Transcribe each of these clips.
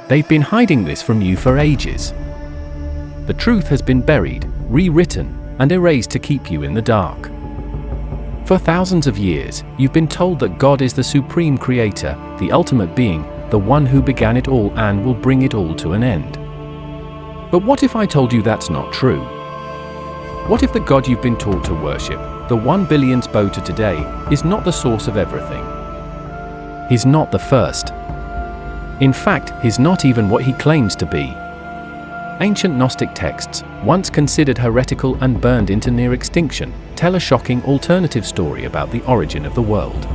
They've been hiding this from you for ages. The truth has been buried, rewritten, and erased to keep you in the dark. For thousands of years, you've been told that God is the supreme creator, the ultimate being, the one who began it all and will bring it all to an end. But what if I told you that's not true? What if the God you've been taught to worship, the 1 billionth bow to today, is not the source of everything? He's not the first. In fact, he's not even what he claims to be. Ancient Gnostic texts, once considered heretical and burned into near extinction, tell a shocking alternative story about the origin of the world.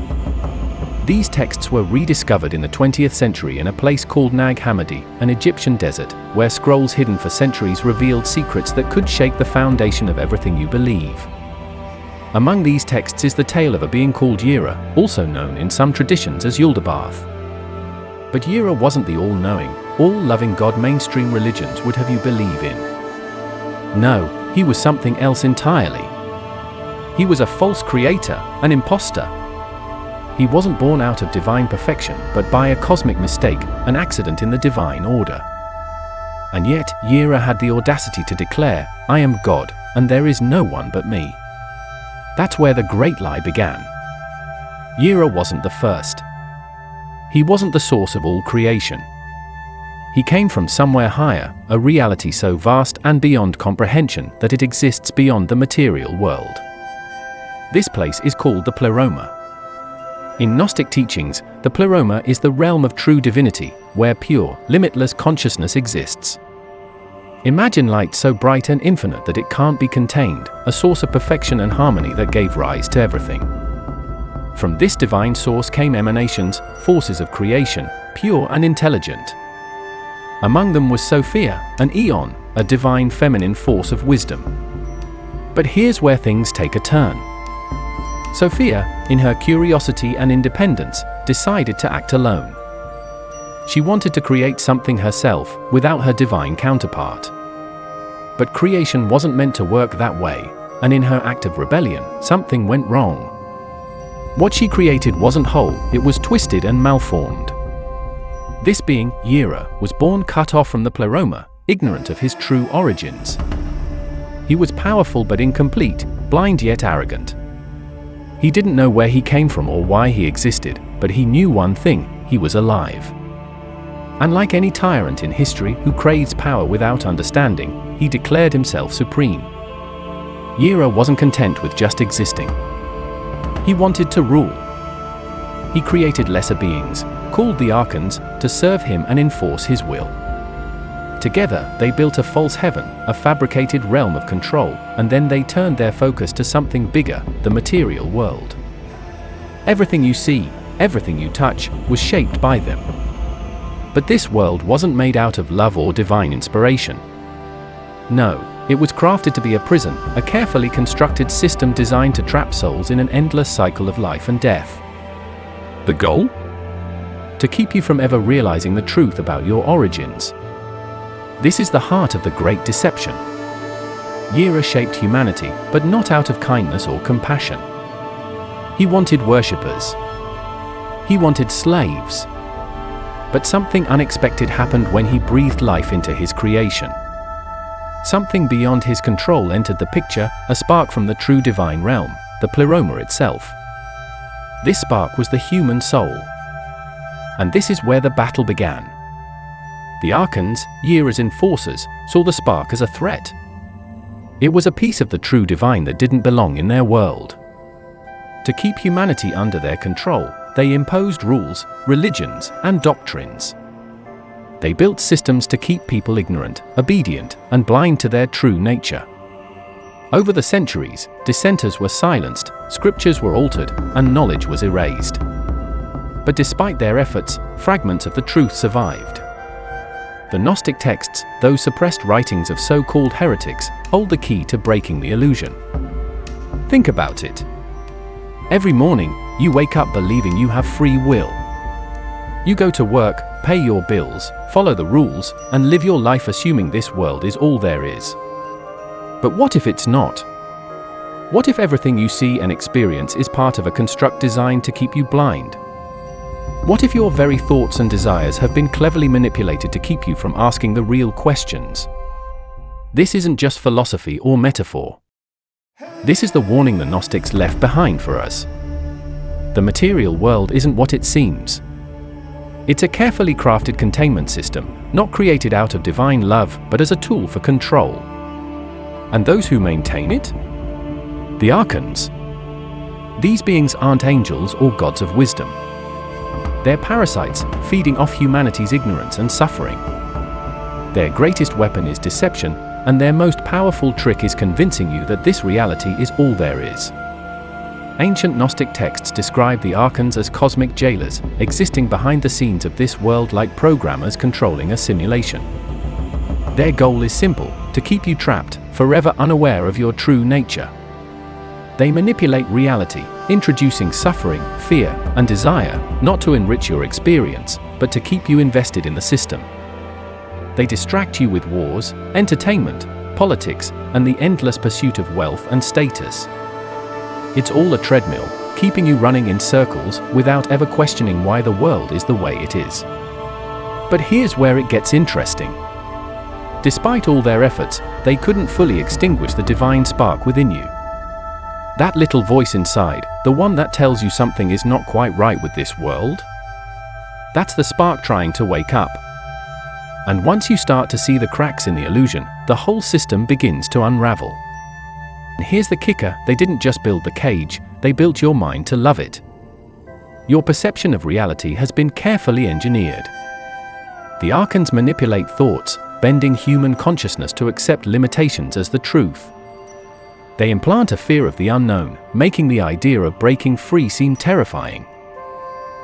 These texts were rediscovered in the 20th century in a place called Nag Hammadi, an Egyptian desert, where scrolls hidden for centuries revealed secrets that could shake the foundation of everything you believe. Among these texts is the tale of a being called Yabar, also known in some traditions as Yabar. But Yabar wasn't the all-knowing, all-loving God mainstream religions would have you believe in. No, he was something else entirely. He was a false creator, an impostor. He wasn't born out of divine perfection, but by a cosmic mistake, an accident in the divine order. And yet, Yabar had the audacity to declare, "I am God, and there is no one but me." That's where the great lie began. Yabar wasn't the first. He wasn't the source of all creation. He came from somewhere higher, a reality so vast and beyond comprehension that it exists beyond the material world. This place is called the Pleroma. In Gnostic teachings, the Pleroma is the realm of true divinity, where pure, limitless consciousness exists. Imagine light so bright and infinite that it can't be contained, a source of perfection and harmony that gave rise to everything. From this divine source came emanations, forces of creation, pure and intelligent. Among them was Sophia, an eon, a divine feminine force of wisdom. But here's where things take a turn. Sophia, in her curiosity and independence, decided to act alone. She wanted to create something herself, without her divine counterpart. But creation wasn't meant to work that way, and in her act of rebellion, something went wrong. What she created wasn't whole, it was twisted and malformed. This being, Yabar, was born cut off from the Pleroma, ignorant of his true origins. He was powerful but incomplete, blind yet arrogant. He didn't know where he came from or why he existed, but he knew one thing: he was alive. And like any tyrant in history who craves power without understanding, he declared himself supreme. Yabar wasn't content with just existing. He wanted to rule. He created lesser beings, called the Archons, to serve him and enforce his will. Together, they built a false heaven, a fabricated realm of control, and then they turned their focus to something bigger, the material world. Everything you see, everything you touch, was shaped by them. But this world wasn't made out of love or divine inspiration. No, it was crafted to be a prison, a carefully constructed system designed to trap souls in an endless cycle of life and death. The goal? To keep you from ever realizing the truth about your origins. This is the heart of the great deception. Yabar shaped humanity, but not out of kindness or compassion. He wanted worshippers. He wanted slaves. But something unexpected happened when he breathed life into his creation. Something beyond his control entered the picture, a spark from the true divine realm, the Pleroma itself. This spark was the human soul. And this is where the battle began. The Archons, Yabar's enforcers, saw the spark as a threat. It was a piece of the true divine that didn't belong in their world. To keep humanity under their control, they imposed rules, religions, and doctrines. They built systems to keep people ignorant, obedient, and blind to their true nature. Over the centuries, dissenters were silenced, scriptures were altered, and knowledge was erased. But despite their efforts, fragments of the truth survived. The Gnostic texts, those suppressed writings of so-called heretics, hold the key to breaking the illusion. Think about it. Every morning, you wake up believing you have free will. You go to work, pay your bills, follow the rules, and live your life assuming this world is all there is. But what if it's not? What if everything you see and experience is part of a construct designed to keep you blind? What if your very thoughts and desires have been cleverly manipulated to keep you from asking the real questions? This isn't just philosophy or metaphor. This is the warning the Gnostics left behind for us. The material world isn't what it seems. It's a carefully crafted containment system, not created out of divine love, but as a tool for control. And those who maintain it? The archons. These beings aren't angels or gods of wisdom. They're parasites, feeding off humanity's ignorance and suffering. Their greatest weapon is deception, and their most powerful trick is convincing you that this reality is all there is. Ancient Gnostic texts describe the archons as cosmic jailers, existing behind the scenes of this world like programmers controlling a simulation. Their goal is simple: to keep you trapped, forever unaware of your true nature. They manipulate reality, introducing suffering, fear, and desire, not to enrich your experience, but to keep you invested in the system. They distract you with wars, entertainment, politics, and the endless pursuit of wealth and status. It's all a treadmill, keeping you running in circles without ever questioning why the world is the way it is. But here's where it gets interesting. Despite all their efforts, they couldn't fully extinguish the divine spark within you. That little voice inside, the one that tells you something is not quite right with this world? That's the spark trying to wake up. And once you start to see the cracks in the illusion, the whole system begins to unravel. And here's the kicker: they didn't just build the cage, they built your mind to love it. Your perception of reality has been carefully engineered. The archons manipulate thoughts, bending human consciousness to accept limitations as the truth. They implant a fear of the unknown, making the idea of breaking free seem terrifying.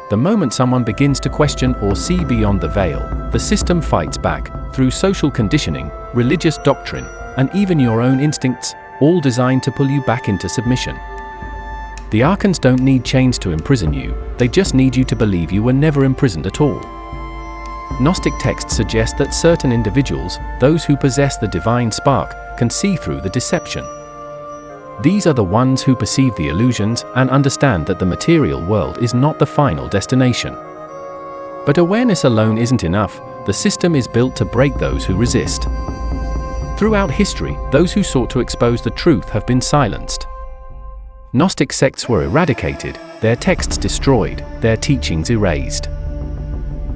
The moment someone begins to question or see beyond the veil, the system fights back, through social conditioning, religious doctrine, and even your own instincts, all designed to pull you back into submission. The archons don't need chains to imprison you, they just need you to believe you were never imprisoned at all. Gnostic texts suggest that certain individuals, those who possess the divine spark, can see through the deception. These are the ones who perceive the illusions and understand that the material world is not the final destination. But awareness alone isn't enough. The system is built to break those who resist. Throughout history, those who sought to expose the truth have been silenced. Gnostic sects were eradicated, their texts destroyed, their teachings erased.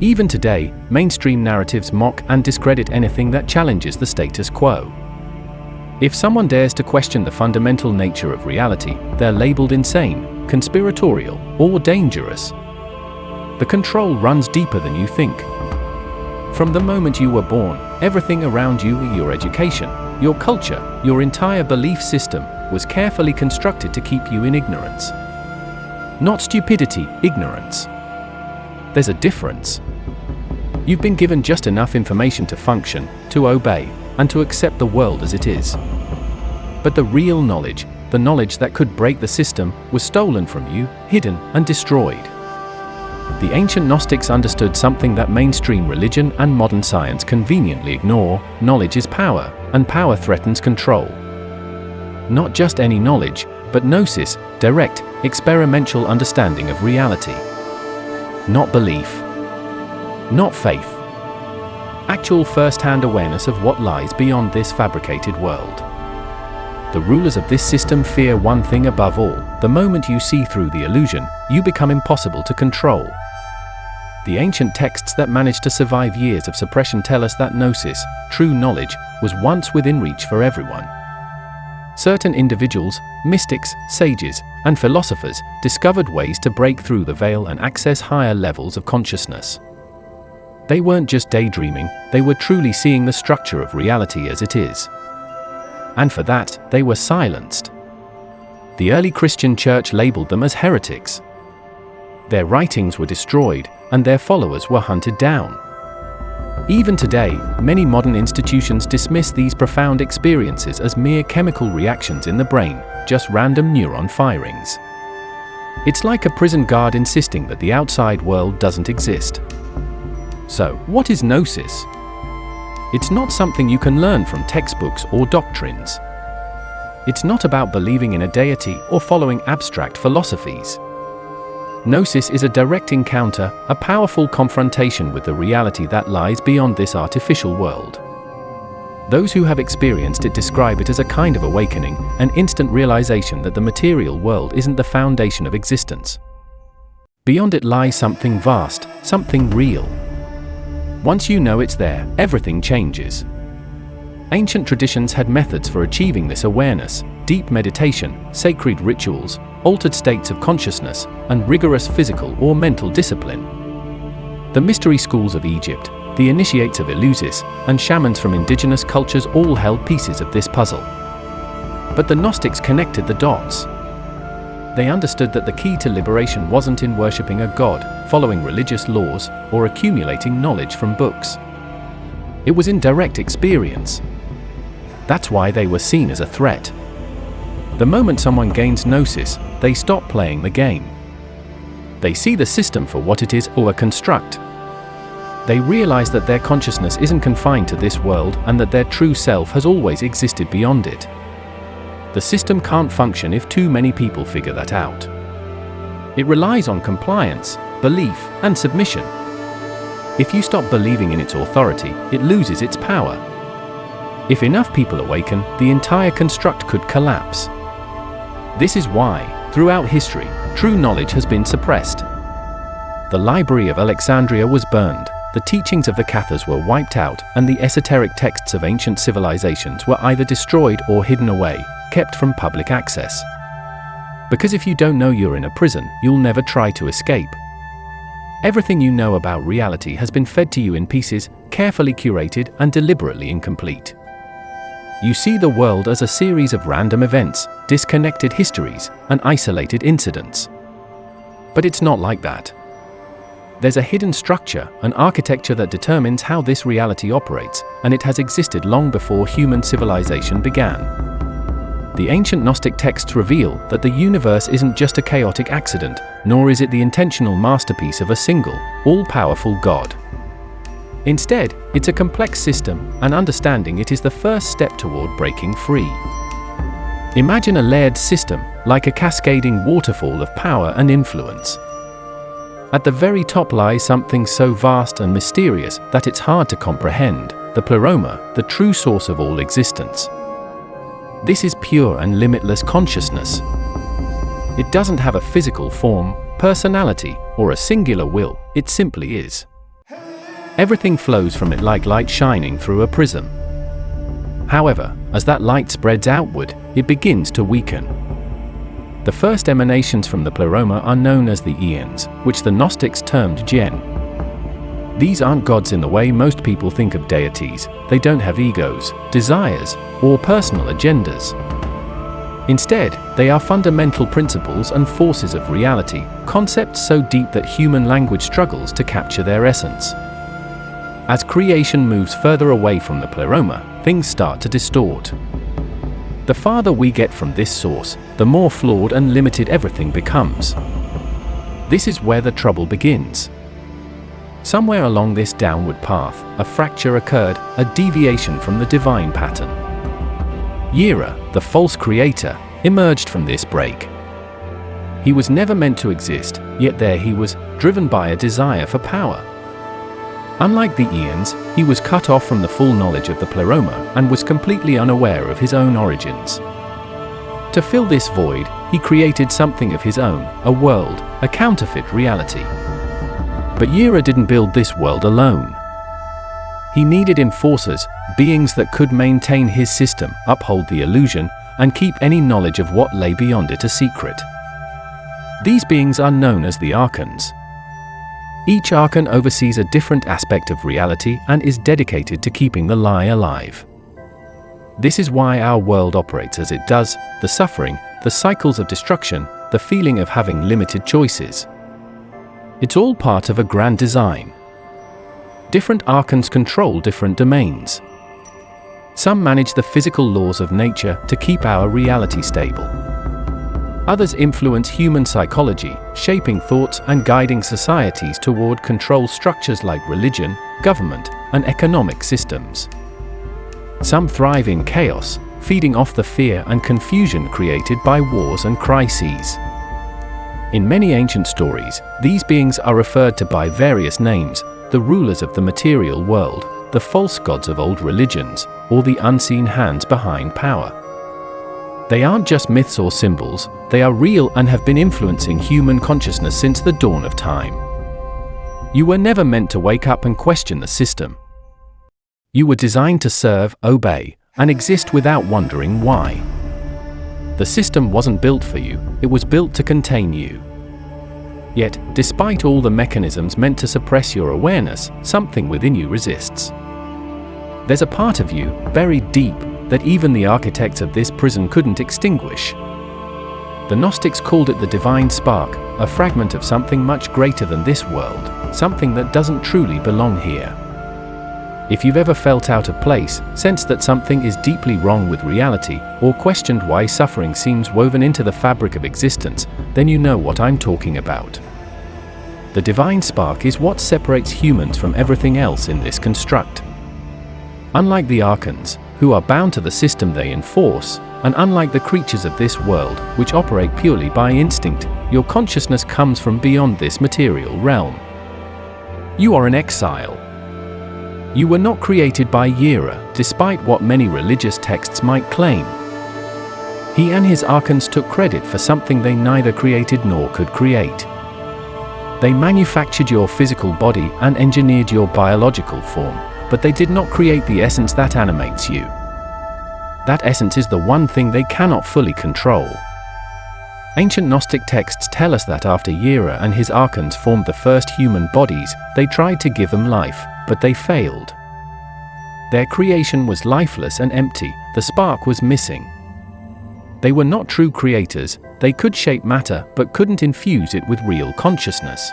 Even today, mainstream narratives mock and discredit anything that challenges the status quo. If someone dares to question the fundamental nature of reality, they're labeled insane, conspiratorial, or dangerous. The control runs deeper than you think. From the moment you were born, everything around you, your education, your culture, your entire belief system, was carefully constructed to keep you in ignorance. Not stupidity, ignorance. There's a difference. You've been given just enough information to function, to obey, and to accept the world as it is. But the real knowledge, the knowledge that could break the system, was stolen from you, hidden, and destroyed. The ancient Gnostics understood something that mainstream religion and modern science conveniently ignore: knowledge is power, and power threatens control. Not just any knowledge, but gnosis, direct, experimental understanding of reality. Not belief. Not faith. Actual first-hand awareness of what lies beyond this fabricated world. The rulers of this system fear one thing above all: the moment you see through the illusion, you become impossible to control. The ancient texts that managed to survive years of suppression tell us that gnosis, true knowledge, was once within reach for everyone. Certain individuals, mystics, sages, and philosophers, discovered ways to break through the veil and access higher levels of consciousness. They weren't just daydreaming, they were truly seeing the structure of reality as it is. And for that, they were silenced. The early Christian church labeled them as heretics. Their writings were destroyed, and their followers were hunted down. Even today, many modern institutions dismiss these profound experiences as mere chemical reactions in the brain, just random neuron firings. It's like a prison guard insisting that the outside world doesn't exist. So, what is gnosis? It's not something you can learn from textbooks or doctrines. It's not about believing in a deity or following abstract philosophies. Gnosis is a direct encounter, a powerful confrontation with the reality that lies beyond this artificial world. Those who have experienced it describe it as a kind of awakening, an instant realization that the material world isn't the foundation of existence. Beyond it lies something vast, something real. Once you know it's there, everything changes. Ancient traditions had methods for achieving this awareness: deep meditation, sacred rituals, altered states of consciousness, and rigorous physical or mental discipline. The mystery schools of Egypt, the initiates of Eleusis, and shamans from indigenous cultures all held pieces of this puzzle. But the Gnostics connected the dots. They understood that the key to liberation wasn't in worshipping a god, following religious laws, or accumulating knowledge from books. It was in direct experience. That's why they were seen as a threat. The moment someone gains Gnosis, they stop playing the game. They see the system for what it is, or a construct. They realize that their consciousness isn't confined to this world and that their true self has always existed beyond it. The system can't function if too many people figure that out. It relies on compliance, belief, and submission. If you stop believing in its authority, it loses its power. If enough people awaken, the entire construct could collapse. This is why, throughout history, true knowledge has been suppressed. The Library of Alexandria was burned, the teachings of the Cathars were wiped out, and the esoteric texts of ancient civilizations were either destroyed or hidden away, kept from public access. Because if you don't know you're in a prison, you'll never try to escape. Everything you know about reality has been fed to you in pieces, carefully curated and deliberately incomplete. You see the world as a series of random events, disconnected histories, and isolated incidents. But it's not like that. There's a hidden structure, an architecture that determines how this reality operates, and it has existed long before human civilization began. The ancient Gnostic texts reveal that the universe isn't just a chaotic accident, nor is it the intentional masterpiece of a single, all-powerful God. Instead, it's a complex system, and understanding it is the first step toward breaking free. Imagine a layered system, like a cascading waterfall of power and influence. At the very top lies something so vast and mysterious that it's hard to comprehend: the pleroma, the true source of all existence. This is pure and limitless consciousness. It doesn't have a physical form, personality, or a singular will, it simply is. Everything flows from it like light shining through a prism. However, as that light spreads outward, it begins to weaken. The first emanations from the pleroma are known as the eons, which the Gnostics termed gen. These aren't gods in the way most people think of deities. They don't have egos, desires, or personal agendas. Instead, they are fundamental principles and forces of reality, concepts so deep that human language struggles to capture their essence. As creation moves further away from the pleroma, things start to distort. The farther we get from this source, the more flawed and limited everything becomes. This is where the trouble begins. Somewhere along this downward path, a fracture occurred, a deviation from the divine pattern. Yira, the false creator, emerged from this break. He was never meant to exist, yet there he was, driven by a desire for power. Unlike the eons, he was cut off from the full knowledge of the pleroma and was completely unaware of his own origins. To fill this void, he created something of his own, a world, a counterfeit reality. But Yira didn't build this world alone. He needed enforcers, beings that could maintain his system, uphold the illusion, and keep any knowledge of what lay beyond it a secret. These beings are known as the archons. Each archon oversees a different aspect of reality and is dedicated to keeping the lie alive. This is why our world operates as it does: the suffering, the cycles of destruction, the feeling of having limited choices. It's all part of a grand design. Different archons control different domains. Some manage the physical laws of nature to keep our reality stable. Others influence human psychology, shaping thoughts and guiding societies toward control structures like religion, government, and economic systems. Some thrive in chaos, feeding off the fear and confusion created by wars and crises. In many ancient stories, these beings are referred to by various names: the rulers of the material world, the false gods of old religions, or the unseen hands behind power. They aren't just myths or symbols, they are real and have been influencing human consciousness since the dawn of time. You were never meant to wake up and question the system. You were designed to serve, obey, and exist without wondering why. The system wasn't built for you, it was built to contain you. Yet, despite all the mechanisms meant to suppress your awareness, something within you resists. There's a part of you, buried deep, that even the architects of this prison couldn't extinguish. The Gnostics called it the divine spark, a fragment of something much greater than this world, something that doesn't truly belong here. If you've ever felt out of place, sensed that something is deeply wrong with reality, or questioned why suffering seems woven into the fabric of existence, then you know what I'm talking about. The divine spark is what separates humans from everything else in this construct. Unlike the archons, who are bound to the system they enforce, and unlike the creatures of this world, which operate purely by instinct, your consciousness comes from beyond this material realm. You are an exile. You were not created by Yabar, despite what many religious texts might claim. He and his archons took credit for something they neither created nor could create. They manufactured your physical body and engineered your biological form, but they did not create the essence that animates you. That essence is the one thing they cannot fully control. Ancient Gnostic texts tell us that after Yabar and his archons formed the first human bodies, they tried to give them life, but they failed. Their creation was lifeless and empty, the spark was missing. They were not true creators, they could shape matter but couldn't infuse it with real consciousness.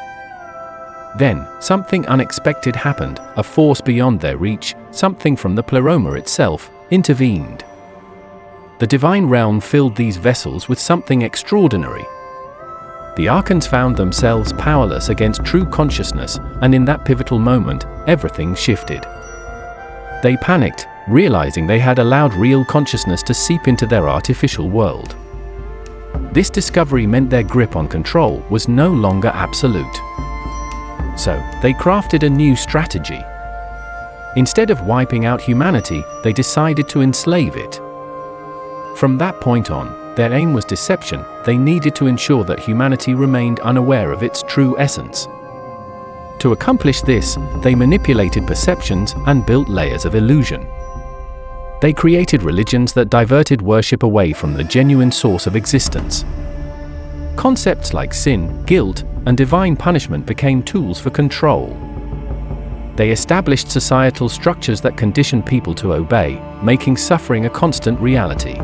Then, something unexpected happened, a force beyond their reach, something from the pleroma itself, intervened. The divine realm filled these vessels with something extraordinary. The archons found themselves powerless against true consciousness, and in that pivotal moment, everything shifted. They panicked, realizing they had allowed real consciousness to seep into their artificial world. This discovery meant their grip on control was no longer absolute. So, they crafted a new strategy. Instead of wiping out humanity, they decided to enslave it. From that point on, their aim was deception. They needed to ensure that humanity remained unaware of its true essence. To accomplish this, they manipulated perceptions and built layers of illusion. They created religions that diverted worship away from the genuine source of existence. Concepts like sin, guilt, and divine punishment became tools for control. They established societal structures that conditioned people to obey, making suffering a constant reality.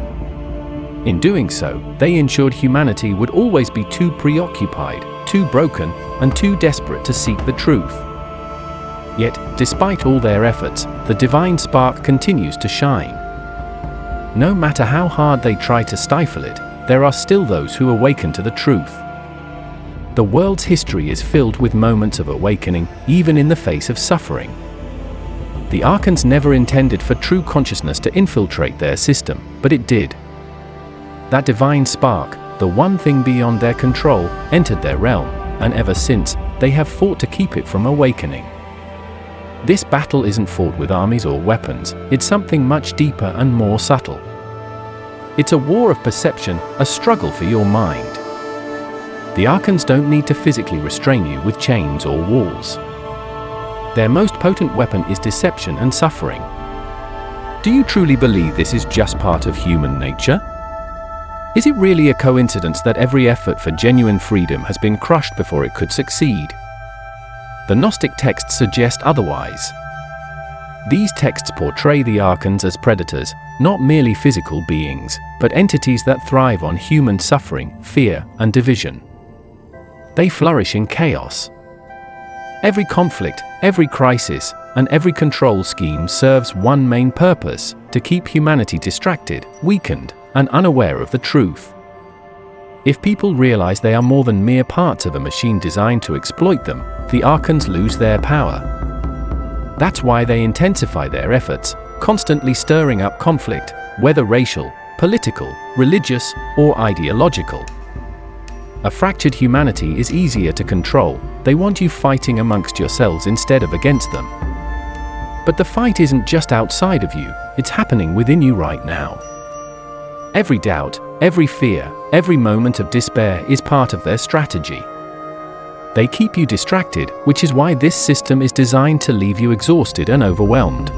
In doing so, they ensured humanity would always be too preoccupied, too broken, and too desperate to seek the truth. Yet, despite all their efforts, the divine spark continues to shine. No matter how hard they try to stifle it, there are still those who awaken to the truth. The world's history is filled with moments of awakening, even in the face of suffering. The archons never intended for true consciousness to infiltrate their system, but it did. That divine spark, the one thing beyond their control, entered their realm, and ever since, they have fought to keep it from awakening. This battle isn't fought with armies or weapons, it's something much deeper and more subtle. It's a war of perception, a struggle for your mind. The archons don't need to physically restrain you with chains or walls. Their most potent weapon is deception and suffering. Do you truly believe this is just part of human nature? Is it really a coincidence that every effort for genuine freedom has been crushed before it could succeed? The Gnostic texts suggest otherwise. These texts portray the archons as predators, not merely physical beings, but entities that thrive on human suffering, fear, and division. They flourish in chaos. Every conflict, every crisis, and every control scheme serves one main purpose: to keep humanity distracted, weakened, and unaware of the truth. If people realize they are more than mere parts of a machine designed to exploit them, the archons lose their power. That's why they intensify their efforts, constantly stirring up conflict, whether racial, political, religious, or ideological. A fractured humanity is easier to control. They want you fighting amongst yourselves instead of against them. But the fight isn't just outside of you, it's happening within you right now. Every doubt, every fear, every moment of despair is part of their strategy. They keep you distracted, which is why this system is designed to leave you exhausted and overwhelmed.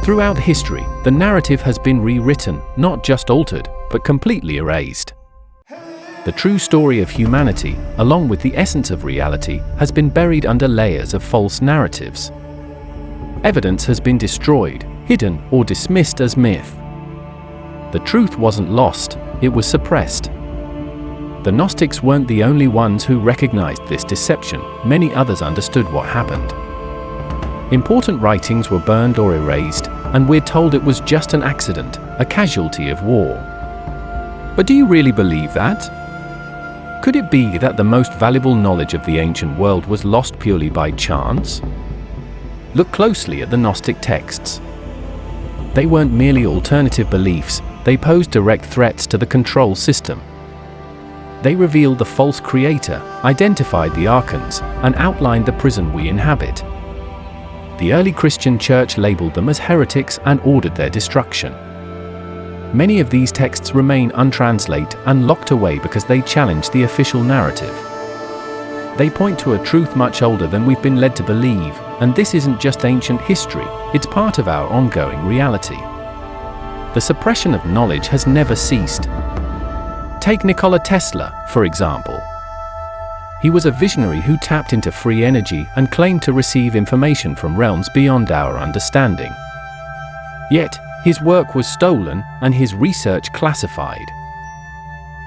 Throughout history, the narrative has been rewritten, not just altered, but completely erased. The true story of humanity, along with the essence of reality, has been buried under layers of false narratives. Evidence has been destroyed, hidden, or dismissed as myth. The truth wasn't lost, it was suppressed. The Gnostics weren't the only ones who recognized this deception, many others understood what happened. Important writings were burned or erased, and we're told it was just an accident, a casualty of war. But do you really believe that? Could it be that the most valuable knowledge of the ancient world was lost purely by chance? Look closely at the Gnostic texts. They weren't merely alternative beliefs, they posed direct threats to the control system. They revealed the false creator, identified the archons, and outlined the prison we inhabit. The early Christian church labeled them as heretics and ordered their destruction. Many of these texts remain untranslated and locked away because they challenge the official narrative. They point to a truth much older than we've been led to believe, and this isn't just ancient history, it's part of our ongoing reality. The suppression of knowledge has never ceased. Take Nikola Tesla, for example. He was a visionary who tapped into free energy and claimed to receive information from realms beyond our understanding. Yet, his work was stolen and his research classified.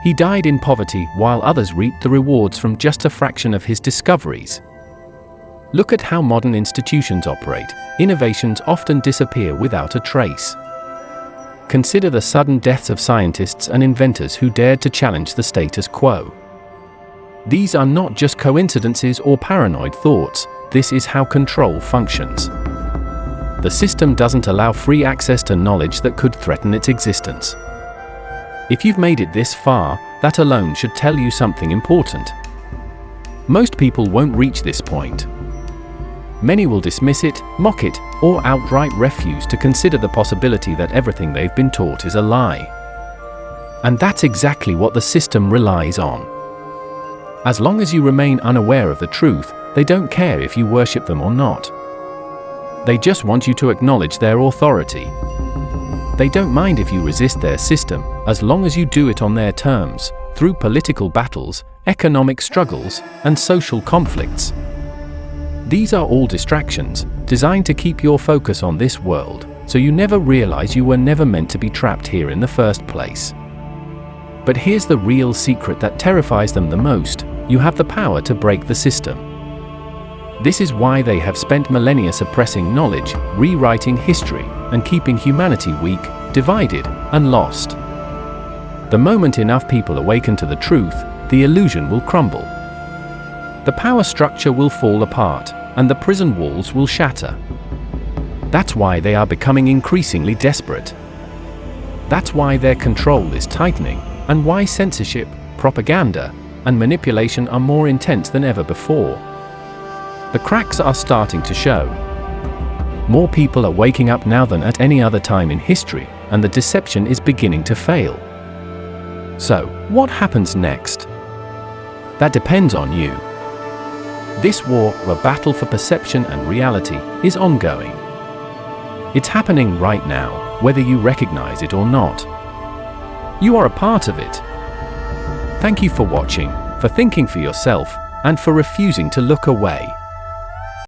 He died in poverty while others reaped the rewards from just a fraction of his discoveries. Look at how modern institutions operate. Innovations often disappear without a trace. Consider the sudden deaths of scientists and inventors who dared to challenge the status quo. These are not just coincidences or paranoid thoughts, this is how control functions. The system doesn't allow free access to knowledge that could threaten its existence. If you've made it this far, that alone should tell you something important. Most people won't reach this point. Many will dismiss it, mock it, or outright refuse to consider the possibility that everything they've been taught is a lie. And that's exactly what the system relies on. As long as you remain unaware of the truth, they don't care if you worship them or not. They just want you to acknowledge their authority. They don't mind if you resist their system, as long as you do it on their terms, through political battles, economic struggles, and social conflicts. These are all distractions, designed to keep your focus on this world, so you never realize you were never meant to be trapped here in the first place. But here's the real secret that terrifies them the most: you have the power to break the system. This is why they have spent millennia suppressing knowledge, rewriting history, and keeping humanity weak, divided, and lost. The moment enough people awaken to the truth, the illusion will crumble. The power structure will fall apart, and the prison walls will shatter. That's why they are becoming increasingly desperate. That's why their control is tightening, and why censorship, propaganda, and manipulation are more intense than ever before. The cracks are starting to show. More people are waking up now than at any other time in history, and the deception is beginning to fail. So, what happens next? That depends on you. This war, a battle for perception and reality, is ongoing. It's happening right now, whether you recognize it or not. You are a part of it. Thank you for watching, for thinking for yourself, and for refusing to look away.